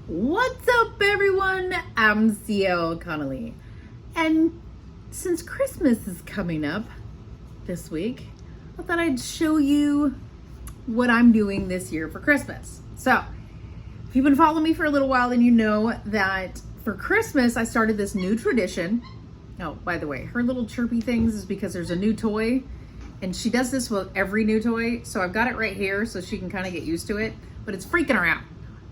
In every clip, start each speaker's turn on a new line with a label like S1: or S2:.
S1: What's up, everyone? I'm CL Connolly. And since Christmas is coming up this week, I thought I'd show you what I'm doing this year for Christmas. So, if you've been following me for a little while, then you know that for Christmas, I started this new tradition. Oh, by the way, her little chirpy things is because there's a new toy, and she does this with every new toy. So I've got it right here so she can kind of get used to it, but it's freaking her out.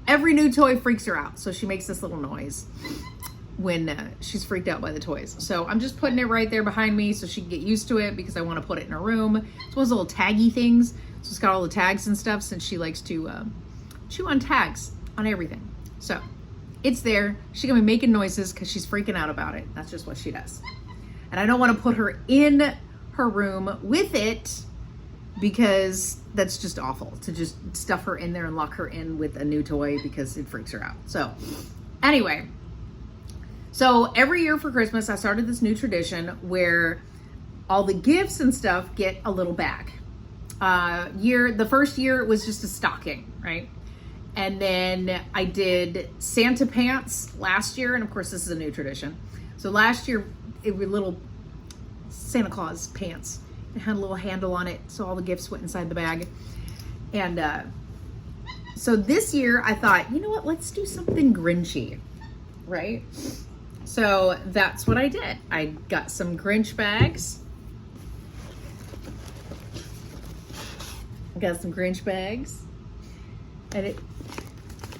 S1: Every new toy freaks her out. So she makes this little noise when she's freaked out by the toys. So I'm just putting it right there behind me so she can get used to it because I want to put it in her room. It's one of those little taggy things. So it's got all the tags and stuff since she likes to chew on tags on everything. So it's there. She's gonna be making noises because she's freaking out about it. That's just what she does. And I don't want to put her in her room with it because that's just awful to just stuff her in there and lock her in with a new toy because it freaks her out. So anyway, so every year for Christmas, I started this new tradition where all the gifts and stuff get a little bag. The first year it was just a stocking, right? And then I did Santa pants last year. And of course, this is a new tradition. So last year it were little Santa Claus pants. It had a little handle on it, so all the gifts went inside the bag. And so this year I thought, you know what, let's do something Grinchy, right? So that's what I did. I got some Grinch bags. And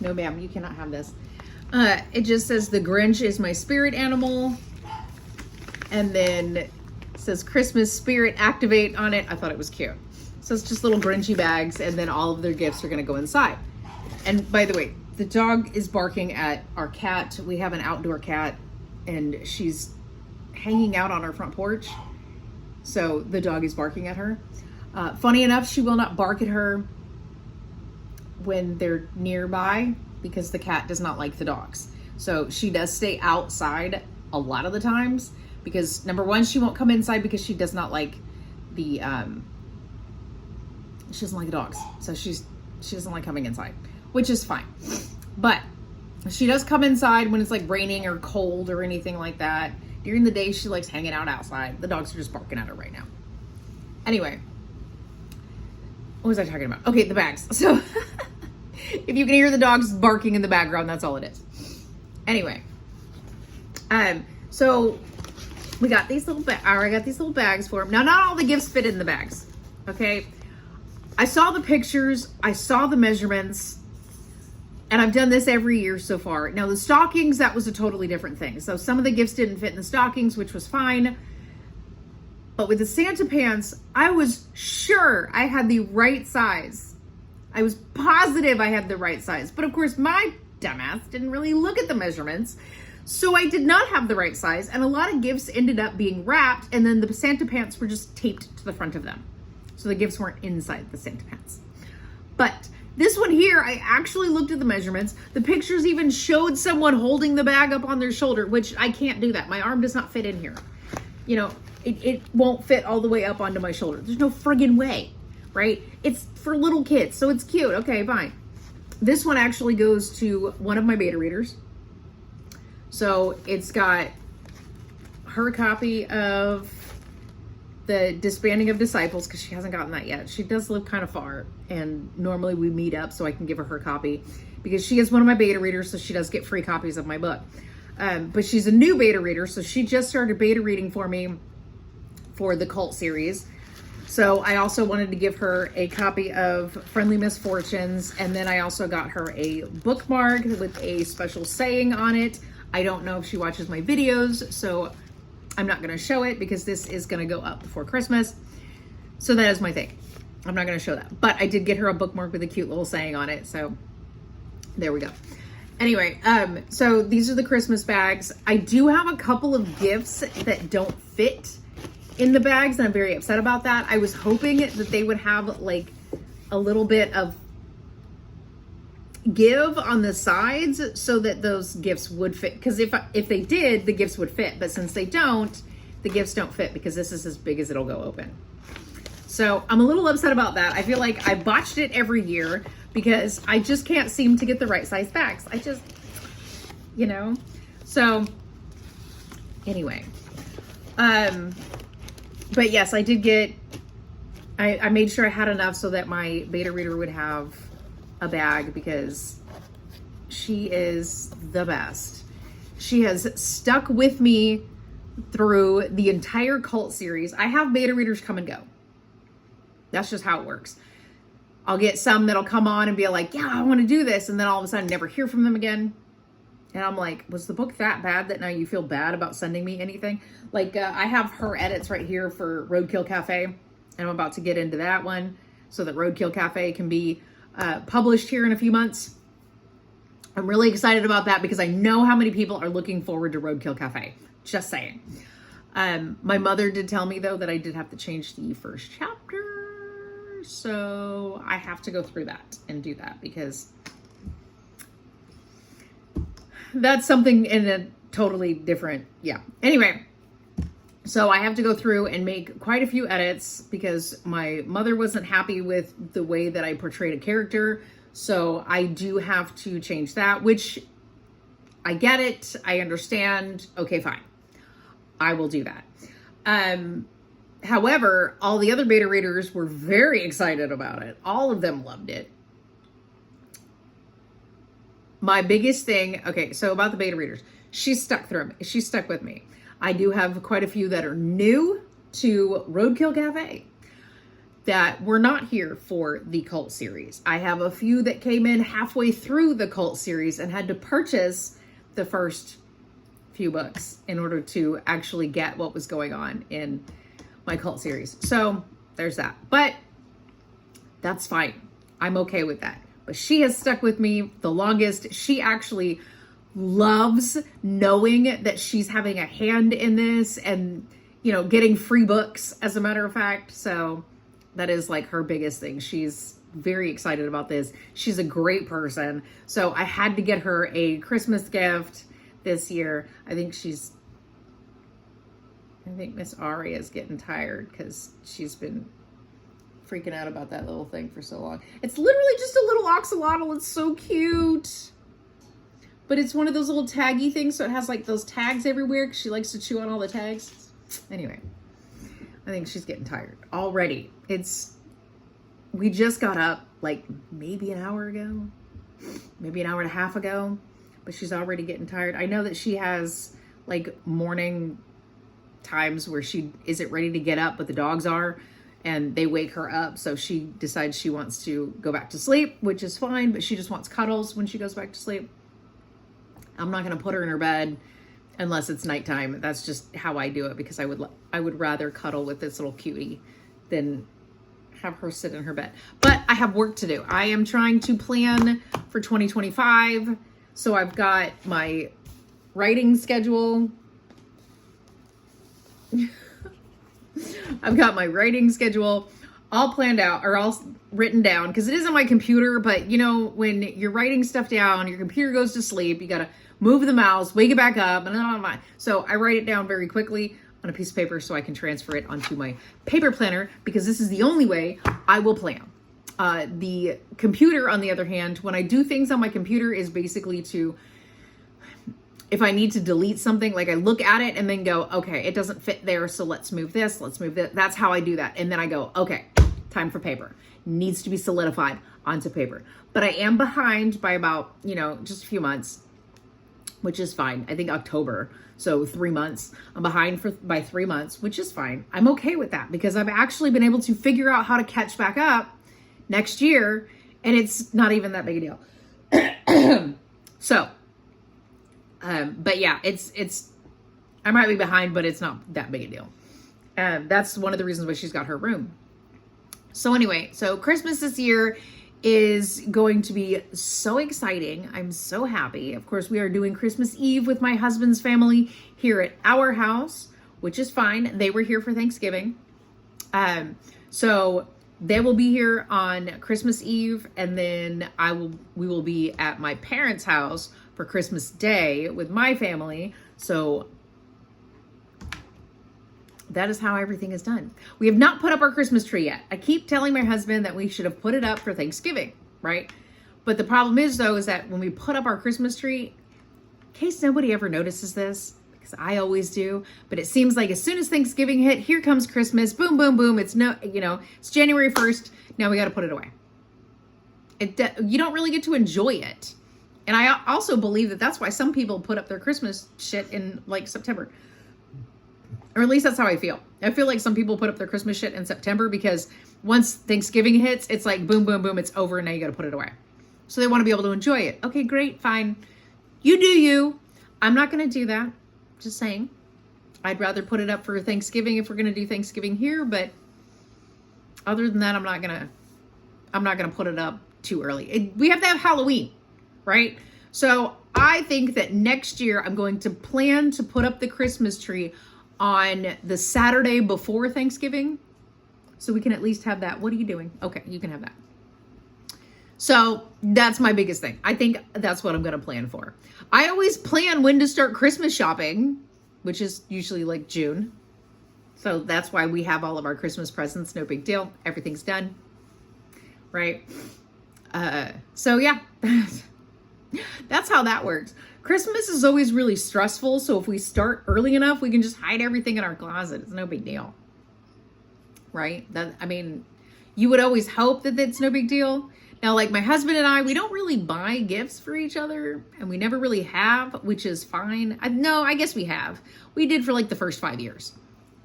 S1: no ma'am, you cannot have this. It just says the Grinch is my spirit animal. And then it says Christmas spirit activate on it. I thought it was cute. So it's just little Grinchy bags, and then all of their gifts are gonna go inside. And by the way, the dog is barking at our cat. We have an outdoor cat and she's hanging out on our front porch. So the dog is barking at her. Funny enough, she will not bark at her when they're nearby because the cat does not like the dogs. So she does stay outside a lot of the times because number one, she won't come inside because she does not like the, she doesn't like the dogs. So she doesn't like coming inside, which is fine. But she does come inside when it's like raining or cold or anything like that. During the day, she likes hanging out outside. The dogs are just barking at her right now. Anyway, what was I talking about? Okay, the bags. So if you can hear the dogs barking in the background, that's all it is. Anyway, so we got these little I got these little bags for them. Now, not all the gifts fit in the bags. Okay, I saw the pictures, I saw the measurements, and I've done this every year so far. Now, the stockings, that was a totally different thing. So some of the gifts didn't fit in the stockings, which was fine. But with the Santa pants, I was sure I had the right size. I was positive I had the right size. But of course, my dumbass didn't really look at the measurements. So I did not have the right size. And a lot of gifts ended up being wrapped. And then the Santa pants were just taped to the front of them. So the gifts weren't inside the Santa pants. But this one here, I actually looked at the measurements. The pictures even showed someone holding the bag up on their shoulder, which I can't do that. My arm does not fit in here. You know, it won't fit all the way up onto my shoulder. There's no friggin' way, right? It's for little kids, so it's cute. Okay, fine. This one actually goes to one of my beta readers. So it's got her copy of the Disbanding of Disciples because she hasn't gotten that yet. She does live kind of far, and normally we meet up so I can give her copy because she is one of my beta readers, so she does get free copies of my book. But she's a new beta reader, so she just started beta reading for me for the cult series. So I also wanted to give her a copy of Friendly Misfortunes, and then I also got her a bookmark with a special saying on it. I don't know if she watches my videos, so I'm not going to show it because this is going to go up before Christmas. So that is my thing. I'm not going to show that. But I did get her a bookmark with a cute little saying on it. So there we go. Anyway, so these are the Christmas bags. I do have a couple of gifts that don't fit in the bags, and I'm very upset about that. I was hoping that they would have like a little bit of give on the sides so that those gifts would fit, because if they did, the gifts would fit, but since they don't, the gifts don't fit because this is as big as it'll go open. So I'm a little upset about that. I feel like I botched it every year because I just can't seem to get the right size bags. you know? So anyway, but yes, I did get, I made sure I had enough so that my beta reader would have a bag, because she is the best. She has stuck with me through the entire cult series. I have beta readers come and go. That's just how it works. I'll get some that'll come on and be like, yeah, I want to do this. And then all of a sudden never hear from them again. And I'm like, was the book that bad that now you feel bad about sending me anything? Like, I have her edits right here for Roadkill Cafe. And I'm about to get into that one so that Roadkill Cafe can be published here in a few months. I'm really excited about that because I know how many people are looking forward to Roadkill Cafe. Just saying. My mother did tell me, though, that I did have to change the first chapter. So I have to go through that and do that, because that's something in a totally different, yeah. Anyway, so I have to go through and make quite a few edits because my mother wasn't happy with the way that I portrayed a character. So I do have to change that, which I get it. I understand. Okay, fine. I will do that. However, all the other beta readers were very excited about it. All of them loved it. My biggest thing, okay, so about the beta readers, she's stuck with me. I do have quite a few that are new to Roadkill Cafe that were not here for the cult series. I have a few that came in halfway through the cult series and had to purchase the first few books in order to actually get what was going on in my cult series. So there's that, but that's fine. I'm okay with that. But she has stuck with me the longest. She actually loves knowing that she's having a hand in this and, you know, getting free books, as a matter of fact. So that is like her biggest thing. She's very excited about this. She's a great person. So I had to get her a Christmas gift this year. I think Miss Aria is getting tired because she's been freaking out about that little thing for so long. It's literally just a little axolotl. It's so cute. But it's one of those little taggy things, so it has like those tags everywhere because she likes to chew on all the tags. Anyway, I think she's getting tired already. We just got up like maybe an hour ago, maybe an hour and a half ago, but she's already getting tired. I know that she has like morning times where she isn't ready to get up, but the dogs are, and they wake her up. So she decides she wants to go back to sleep, which is fine, but she just wants cuddles when she goes back to sleep. I'm not going to put her in her bed unless it's nighttime. That's just how I do it, because I would rather cuddle with this little cutie than have her sit in her bed. But I have work to do. I am trying to plan for 2025. So I've got my writing schedule. I've got my writing schedule all planned out, or all written down, because it is on my computer. But you know, when you're writing stuff down, your computer goes to sleep. You got to move the mouse, wake it back up, and so I write it down very quickly on a piece of paper so I can transfer it onto my paper planner, because this is the only way I will plan. The computer, on the other hand, when I do things on my computer, is basically if I need to delete something, like I look at it and then go, okay, it doesn't fit there, so let's move this, let's move that. That's how I do that. And then I go, okay, time for paper. Needs to be solidified onto paper. But I am behind by about, just a few months, which is fine. I think October. So 3 months. I'm behind by 3 months, which is fine. I'm okay with that, because I've actually been able to figure out how to catch back up next year, and it's not even that big a deal. So, but yeah, I might be behind, but it's not that big a deal. That's one of the reasons why she's got her room. So anyway, so Christmas this year is going to be so exciting. I'm so happy. Of course, we are doing Christmas Eve with my husband's family here at our house, which is fine. They were here for Thanksgiving. So they will be here on Christmas Eve, and then we will be at my parents' house for Christmas Day with my family. So that is how everything is done. We have not put up our Christmas tree yet. I keep telling my husband that we should have put it up for Thanksgiving, right? But the problem is, though, is that when we put up our Christmas tree, in case nobody ever notices this, because I always do, but it seems like as soon as Thanksgiving hit, here comes Christmas, boom, boom, boom. It's it's January 1st. Now we got to put it away. You don't really get to enjoy it. And I also believe that that's why some people put up their Christmas shit in like September. Or at least that's how I feel. I feel like some people put up their Christmas shit in September because once Thanksgiving hits, it's like boom, boom, boom, it's over and now you got to put it away. So they want to be able to enjoy it. Okay, great, fine. You do you. I'm not going to do that. Just saying. I'd rather put it up for Thanksgiving if we're going to do Thanksgiving here, but other than that, I'm not going to put it up too early. We have to have Halloween, right? So I think that next year I'm going to plan to put up the Christmas tree on the Saturday before Thanksgiving. So we can at least have that. What are you doing? Okay, you can have that. So that's my biggest thing. I think that's what I'm going to plan for. I always plan when to start Christmas shopping, which is usually like June. So that's why we have all of our Christmas presents. No big deal. Everything's done. Right? So yeah, that's how that works. Christmas is always really stressful. So if we start early enough, we can just hide everything in our closet. It's no big deal. Right? You would always hope that it's no big deal. Now, like my husband and I, we don't really buy gifts for each other, and we never really have, which is fine. I guess we have. We did for like the first 5 years.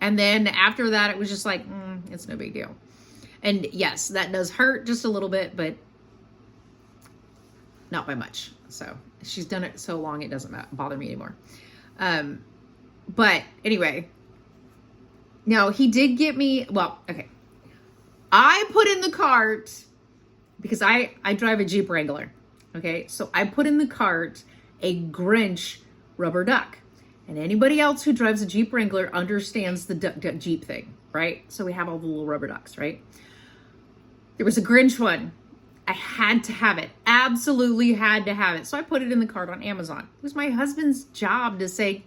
S1: And then after that, it was just like, it's no big deal. And yes, that does hurt just a little bit, but not by much. So she's done it so long, it doesn't bother me anymore. But anyway, now he did get me, okay. I put in the cart, because I drive a Jeep Wrangler. Okay. So I put in the cart a Grinch rubber duck. And anybody else who drives a Jeep Wrangler understands the Jeep thing, right? So we have all the little rubber ducks, right? There was a Grinch one. I had to have it. Absolutely had to have it. So I put it in the cart on Amazon. It was my husband's job to say,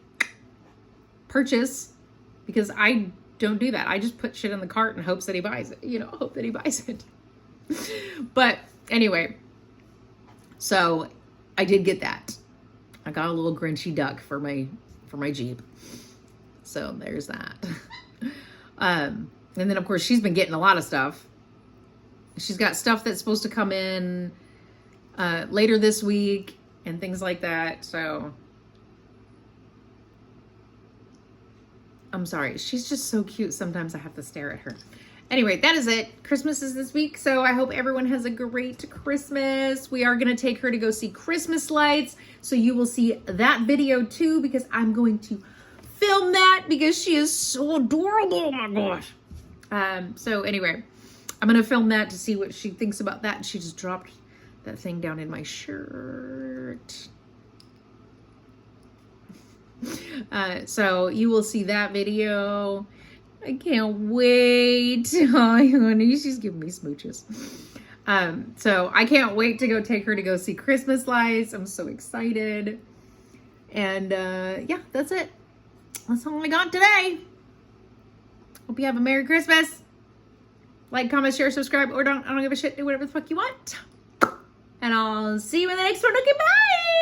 S1: purchase, because I don't do that. I just put shit in the cart in hopes that he buys it. Hope that he buys it. But anyway, so I did get that. I got a little Grinchy duck for my Jeep. So there's that. And then of course she's been getting a lot of stuff. She's got stuff that's supposed to come in later this week and things like that. So I'm sorry. She's just so cute. Sometimes I have to stare at her. Anyway, that is it. Christmas is this week, so I hope everyone has a great Christmas. We are going to take her to go see Christmas lights, so you will see that video too, because I'm going to film that because she is so adorable. Oh my gosh. So anyway, I'm going to film that to see what she thinks about that. And she just dropped that thing down in my shirt. So you will see that video. I can't wait. Hi, honey. She's giving me smooches. So I can't wait to take her to go see Christmas lights. I'm so excited. And yeah, that's it. That's all I got today. Hope you have a Merry Christmas. Like, comment, share, subscribe, or don't. I don't give a shit. Do whatever the fuck you want. And I'll see you in the next one. Okay, bye.